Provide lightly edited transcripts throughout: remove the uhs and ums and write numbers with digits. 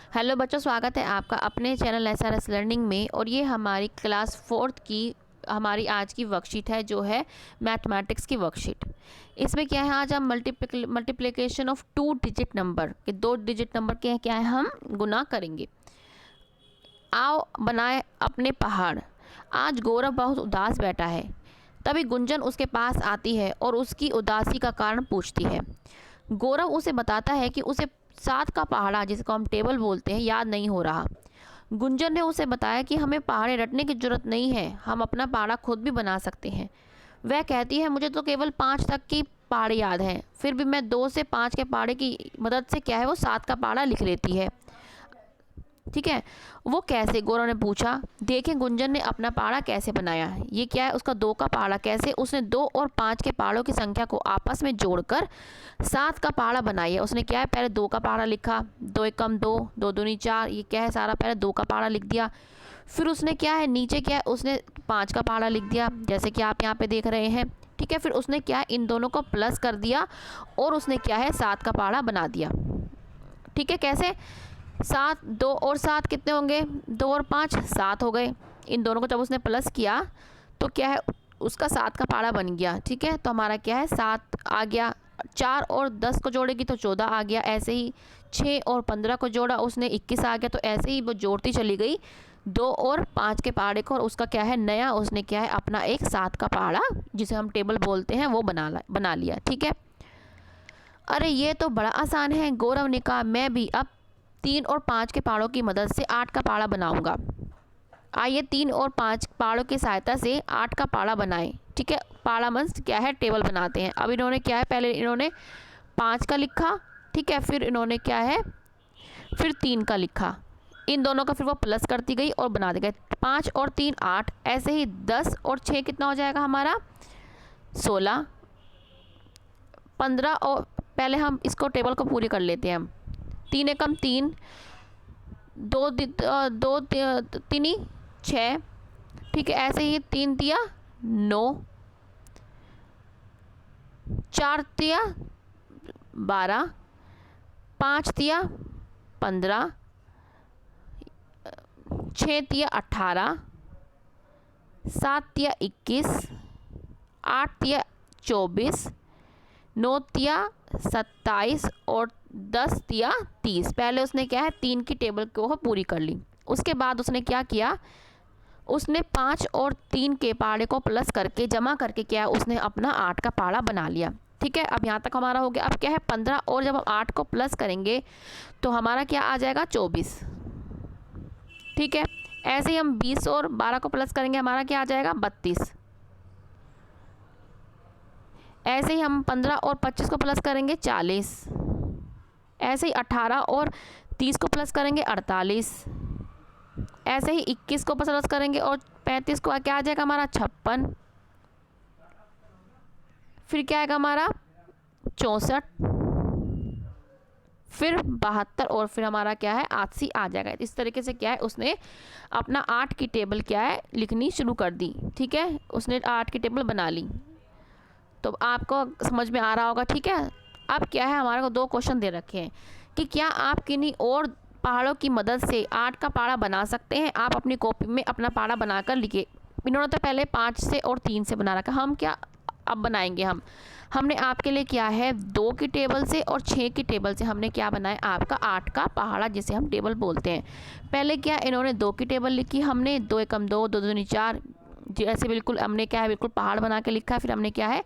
Hello बच्चों, स्वागत है आपका अपने चैनल एसआरएस लर्निंग में। और ये हमारी क्लास 4th की हमारी आज की वर्कशीट है, जो है मैथमेटिक्स की वर्कशीट। इसमें क्या है, आज हम मल्टीप्लिकेशन ऑफ 2 डिजिट नंबर के 2 डिजिट नंबर के क्या है हम गुना करेंगे। आओ बनाए अपने पहाड़। आज गौरव बहुत उदास बैठा है। तभी गुंजन उसके पास आती है और उसकी उदासी का कारण पूछती है। गौरव उसे बताता है कि उसे 7 का पहाड़ा, जिसको हम टेबल बोलते हैं, याद नहीं हो रहा। गुंजन ने उसे बताया कि हमें पहाड़े रटने की जरूरत नहीं है, हम अपना पहाड़ा खुद भी बना सकते हैं। वह कहती है, मुझे तो केवल 5 तक की पहाड़े याद हैं, फिर भी मैं 2 से 5 के पहाड़े की मदद से क्या है वो 7 का पहाड़ा लिख लेती है। ठीक है, वो कैसे? गौरव ने पूछा। देखें गुंजन ने अपना पहाड़ा कैसे बनाया। ये क्या है, उसका 2 का पहाड़ा। कैसे? उसने 2 और 5 के पहाड़ों की संख्या को आपस में जोड़कर 7 का पहाड़ा बनाया। उसने क्या है, पहले 2 का पहाड़ा लिखा, 2 एकम 2, 2 दूनी 4, ये क्या है सारा पहले 2 का पहाड़ा लिख दिया। फिर उसने क्या है नीचे क्या है उसने 5 का पहाड़ा लिख दिया, जैसे कि आप यहाँ पे देख रहे हैं। ठीक है, फिर उसने क्या है इन दोनों को प्लस कर दिया और उसने क्या है 7 का पहाड़ा बना दिया। ठीक है, कैसे? 7, 2 और 7 कितने होंगे? 2 और 5 7 हो गए। इन दोनों को जब उसने प्लस किया तो क्या है उसका 7 का पहाड़ा बन गया। ठीक है, तो हमारा क्या है 7 आ गया। 4 और 10 को जोड़ेगी तो 14 आ गया। ऐसे ही 6 और 15 को जोड़ा उसने 21 आ गया। तो ऐसे ही वो जोड़ती चली गई 2 और 5 के पहाड़े को, और उसका क्या है नया उसने क्या है अपना एक 7 का पहाड़ा, जिसे हम टेबल बोलते हैं, वो बना लिया। ठीक है, अरे ये तो बड़ा आसान है, गौरव ने कहा। मैं भी अब 3 और 5 के पहाड़ों की मदद से 8 का पहाड़ा बनाऊंगा। आइए 3 और 5 पहाड़ों की सहायता से 8 का पहाड़ा बनाएं। ठीक है, पहाड़ा मंस क्या है टेबल बनाते हैं। अब इन्होंने क्या है पहले इन्होंने 5 का लिखा। ठीक है, फिर इन्होंने क्या है फिर 3 का लिखा। इन दोनों का फिर वो प्लस करती गई और बना दी गई। 5 और 3 8, ऐसे ही 10 और 6 कितना हो जाएगा हमारा 16। 15 और पहले हम इसको टेबल को पूरी कर लेते हैं। हम 3 एकम 3, 2 तीनी 6। ठीक है, ऐसे ही 3 तिया 9, 4 तिया 12, 5 तिया 15, 6 तिया 18, 7 तिया 21, 8 तिया 24, 9 तिया 27 और 10 तिया 30। पहले उसने क्या है 3 की टेबल को पूरी कर ली। उसके बाद उसने क्या किया, उसने 5 और 3 के पहाड़े को प्लस करके जमा करके क्या है उसने अपना 8 का पहाड़ा बना लिया। ठीक है, अब यहाँ तक हमारा हो गया। अब क्या है 15 और जब हम 8 को प्लस करेंगे तो हमारा क्या आ जाएगा 24। ठीक है, ऐसे ही हम 20 और 12 को प्लस करेंगे, हमारा क्या आ जाएगा 32। ऐसे ही हम 15 और 25 को प्लस करेंगे 40। ऐसे ही 18 और 30 को प्लस करेंगे 48। ऐसे ही 21 को प्लस करेंगे और 35 को क्या आ जाएगा हमारा 56। फिर क्या आएगा हमारा 64, फिर 72 और फिर हमारा क्या है 88 आ जाएगा। इस तरीके से क्या है उसने अपना 8 की टेबल क्या है लिखनी शुरू कर दी। ठीक है, उसने 8 की टेबल बना ली। तो आपको समझ में आ रहा होगा। ठीक है, अब क्या है हमारे को 2 क्वेश्चन दे रखे हैं कि क्या आप किन्हीं और पहाड़ों की मदद से 8 का पहाड़ा बना सकते हैं। आप अपनी कॉपी में अपना पहाड़ा बनाकर लिखिए। इन्होंने तो पहले 5 से और 3 से बना रखा, हम क्या अब बनाएंगे। हमने आपके लिए क्या है 2 की टेबल से और 6 की टेबल से हमने क्या बनाया आपका 8 का पहाड़ा, जिसे हम टेबल बोलते हैं। पहले क्या इन्होंने 2 की टेबल लिखी, हमने 2 एकम 2, 2 दूनी 4, जैसे बिल्कुल हमने क्या है बिल्कुल पहाड़ बना के लिखा। फिर हमने क्या है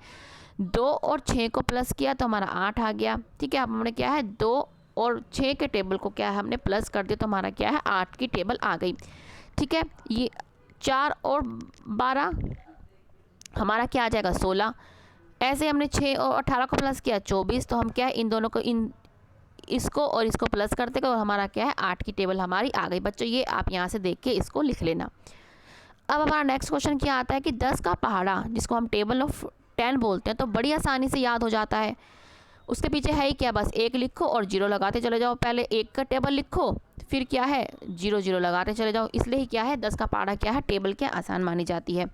2 और 6 को प्लस किया तो हमारा 8 आ गया। ठीक है, अब हमने क्या है 2 और 6 के टेबल को क्या है हमने प्लस कर दिया तो हमारा क्या है 8 की टेबल आ गई। ठीक है, ये 4 और 12 हमारा क्या आ जाएगा 16। ऐसे हमने 6 और 18 को प्लस किया 24। तो हम क्या है इन दोनों को इसको और इसको प्लस करते गए और हमारा क्या है 8 की टेबल हमारी आ गई। बच्चों ये आप यहाँ से देख के इसको लिख लेना। अब हमारा नेक्स्ट क्वेश्चन क्या आता है कि 10 का पहाड़ा, जिसको हम टेबल ऑफ 10 बोलते हैं, तो बड़ी आसानी से याद हो जाता है। उसके पीछे है ही क्या, बस 1 लिखो और 0 लगाते चले जाओ। पहले 1 का टेबल लिखो, फिर क्या है 0 0 लगाते चले जाओ। इसलिए ही क्या है 10 का पहाड़ा क्या है टेबल क्या आसान मानी जाती है।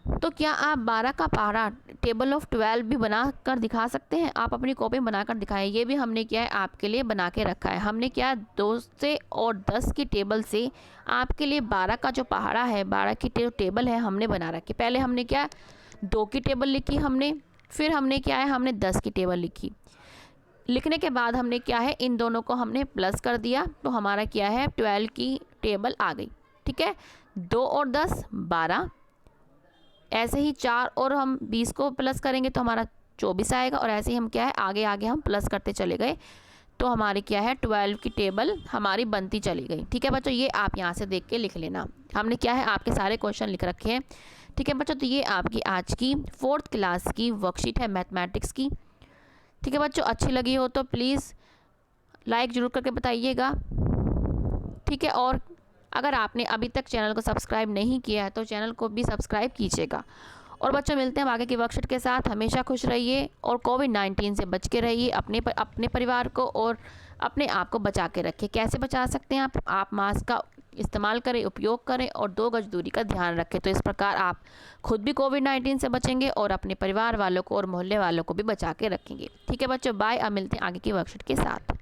तो क्या आप 12 का पहाड़ा टेबल ऑफ 12 भी बना कर दिखा सकते हैं? आप अपनी कॉपी में बनाकर दिखाएं। ये भी हमने क्या है आपके लिए बना के रखा है। हमने क्या 2 से और 10 की टेबल से आपके लिए 12 का जो पहाड़ा है, 12 की टेबल है हमने बना रखी। पहले हमने क्या 2 की टेबल लिखी हमने, फिर हमने क्या है हमने 10 की टेबल लिखी। लिखने के बाद हमने क्या है इन दोनों को हमने प्लस कर दिया, तो हमारा क्या है 12 की टेबल आ गई। ठीक है, 2 और 10 12, ऐसे ही 4 और हम 20 को प्लस करेंगे तो हमारा 24 आएगा, और ऐसे ही हम क्या है आगे आगे हम प्लस करते चले गए, तो हमारी क्या है 12 की टेबल हमारी बनती चली गई। ठीक है बच्चों, ये आप यहाँ से देख के लिख लेना। हमने क्या है आपके सारे क्वेश्चन लिख रखे हैं। ठीक है बच्चों, तो ये आपकी आज की 4th क्लास की वर्कशीट है मैथमेटिक्स की। ठीक है बच्चों, अच्छी लगी हो तो प्लीज़ लाइक ज़रूर करके बताइएगा। ठीक है, और अगर आपने अभी तक चैनल को सब्सक्राइब नहीं किया है तो चैनल को भी सब्सक्राइब कीजिएगा। और बच्चों मिलते हैं आगे की वर्कशीट के साथ। हमेशा खुश रहिए और कोविड-19 से बच के रहिए। अपने परिवार को और अपने आप को बचा के रखिए। कैसे बचा सकते हैं आप मास्क का इस्तेमाल करें, उपयोग करें और 2 गज दूरी का ध्यान रखें। तो इस प्रकार आप खुद भी कोविड-19 से बचेंगे और अपने परिवार वालों को और मोहल्ले वालों को भी बचा के रखेंगे। ठीक है बच्चों, बाय। अब मिलते हैं आगे की वर्कशीट के साथ।